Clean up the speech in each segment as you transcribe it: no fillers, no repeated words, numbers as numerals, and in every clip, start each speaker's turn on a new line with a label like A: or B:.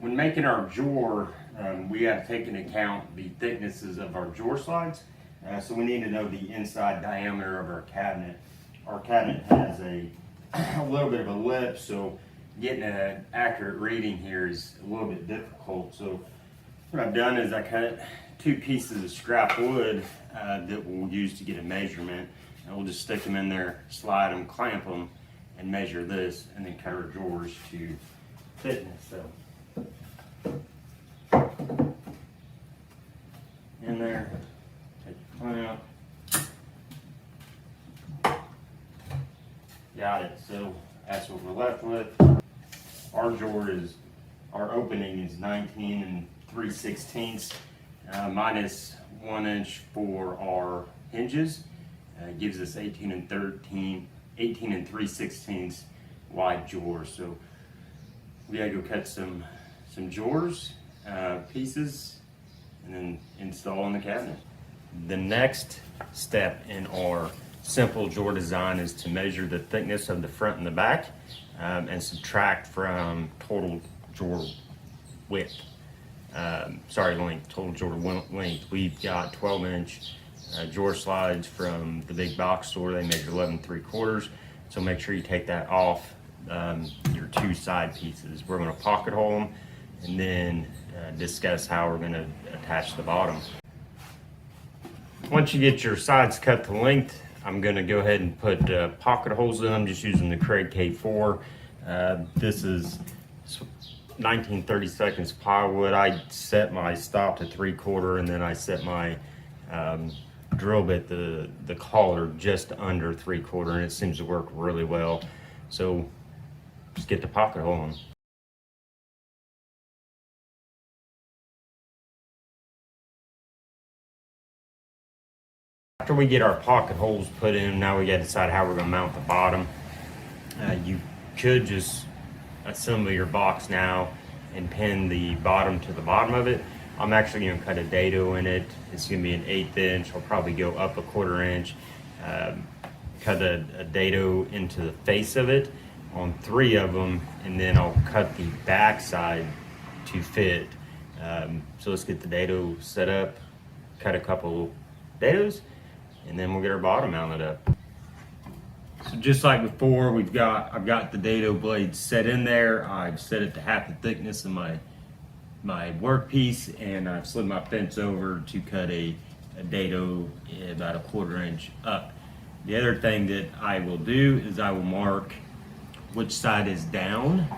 A: When making our drawer, we have to take into account the thicknesses of our drawer slides. So we need to know the inside diameter of our cabinet. Our cabinet has a little bit of a lip, so getting an accurate reading here is a little bit difficult. So what I've done is I cut 2 pieces of scrap wood that we'll use to get a measurement, and we'll just stick them in there, slide them, clamp them, and measure this, and then cut our drawers to thickness. So in there, take the clamp. Got it. So that's what we're left with. Our drawer is, our opening is 19 3/16, minus 1 inch for our hinges. Gives us 18 3/16 wide drawers. So we gotta go cut some drawers pieces and then install in the cabinet. The next step in our simple drawer design is to measure the thickness of the front and the back and subtract from total drawer width. Length, total drawer length. We've got 12-inch drawer slides from the big box store. They measure 11 3/4. So make sure you take that off your 2 side pieces. We're going to pocket hole them and then discuss how we're going to attach the bottom. Once you get your sides cut to length, I'm going to go ahead and put pocket holes in. I'm just using the Kreg K4. This is 19/32 plywood. I set my stop to 3/4, and then I set my drill bit, the collar, just under 3/4, and it seems to work really well. So just get the pocket hole on. After we get our pocket holes put in, now we got to decide how we're going to mount the bottom. You could just assemble your box now and pin the bottom to the bottom of it. I'm actually going to cut a dado in it. It's going to be an 1/8 inch. I'll probably go up a 1/4 inch. Cut a dado into the face of it on 3 of them, and then I'll cut the back side to fit. So let's get the dado set up, cut a couple dados, and then we'll get our bottom mounted up. So just like before, I've got the dado blade set in there. I've set it to half the thickness of my workpiece, and I've slid my fence over to cut a dado about a 1/4 inch up. The other thing that I will do is I will mark which side is down.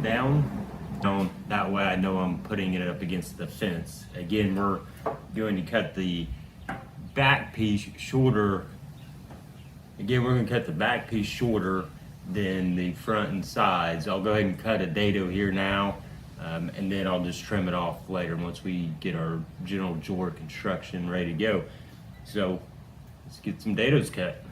A: That way I know I'm putting it up against the fence. Again, we're going to cut the back piece shorter. Again, we're going to cut the back piece shorter than the front and sides. I'll go ahead and cut a dado here now, and then I'll just trim it off later once we get our general drawer construction ready to go. So let's get some dados cut.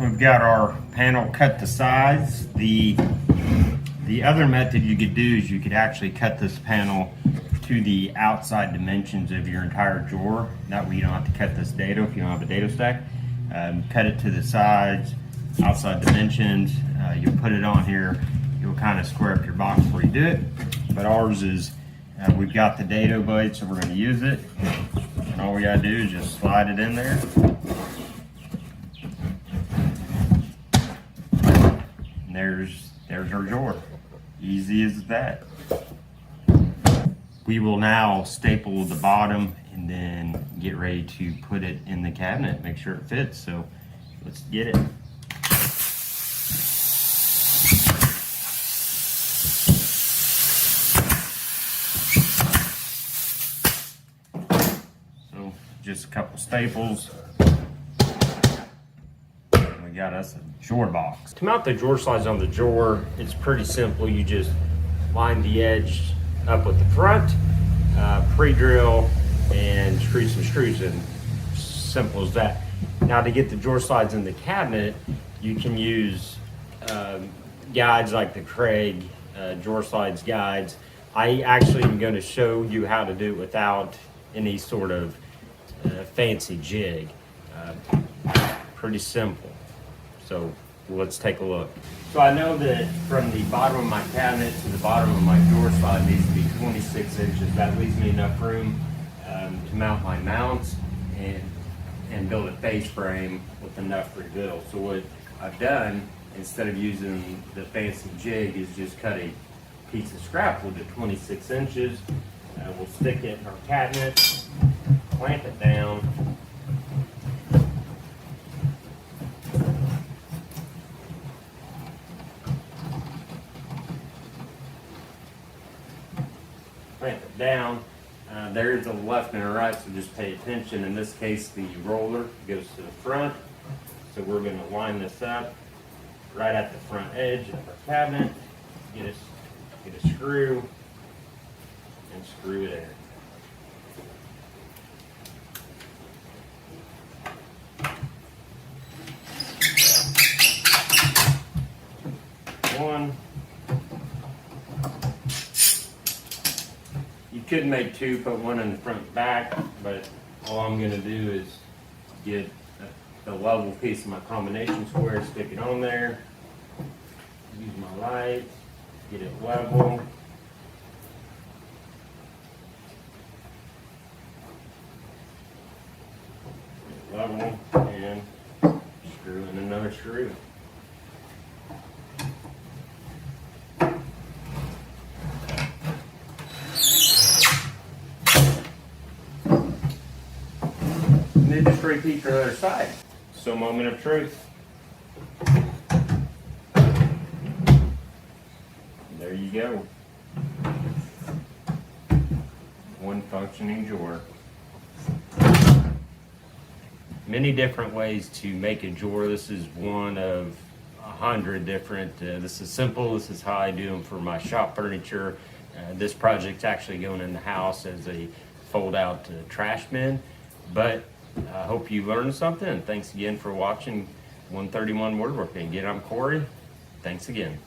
A: We've got our panel cut to size. The other method you could do is you could actually cut this panel to the outside dimensions of your entire drawer. That way you don't have to cut this dado if you don't have a dado stack. Cut it to the sides, outside dimensions. You'll put it on here. You'll kind of square up your box before you do it. But ours is, we've got the dado blade, so we're going to use it. And all we got to do is just slide it in there. There's our drawer. Easy as that. We will now staple the bottom and then get ready to put it in the cabinet, make sure it fits. So let's get it. just a couple staples. We got us a drawer box. To mount the drawer slides on the drawer, it's pretty simple. You just line the edge up with the front, pre-drill, and screw some screws in. Simple as that. Now to get the drawer slides in the cabinet, you can use guides like the Craig drawer slides guides. I actually am going to show you how to do it without any sort of fancy jig. Pretty simple. So let's take a look. So I know that from the bottom of my cabinet to the bottom of my drawer slide needs to be 26 inches. That leaves me enough room to mount my mounts and build a face frame with enough reveal. So what I've done, instead of using the fancy jig, is just cut a piece of scrap wood to 26 inches. We'll stick it in our cabinet, clamp it down, there's a left and a right, so just pay attention. In this case, the roller goes to the front, so we're going to line this up right at the front edge of our cabinet. Get a screw and screw it in. One. You could make two, put one in the front and back, but all I'm going to do is get the level piece of my combination square, stick it on there, use my light, get it level. Level, and screw in another screw. And then just repeat the other side. So, moment of truth. There you go. One functioning drawer. Many different ways to make a drawer. This is one of 100 different. This is simple. This is how I do them for my shop furniture. This project's actually going in the house as a fold-out trash bin. But I hope you learned something. And thanks again for watching 131 Woodworking. Again, I'm Corey. Thanks again.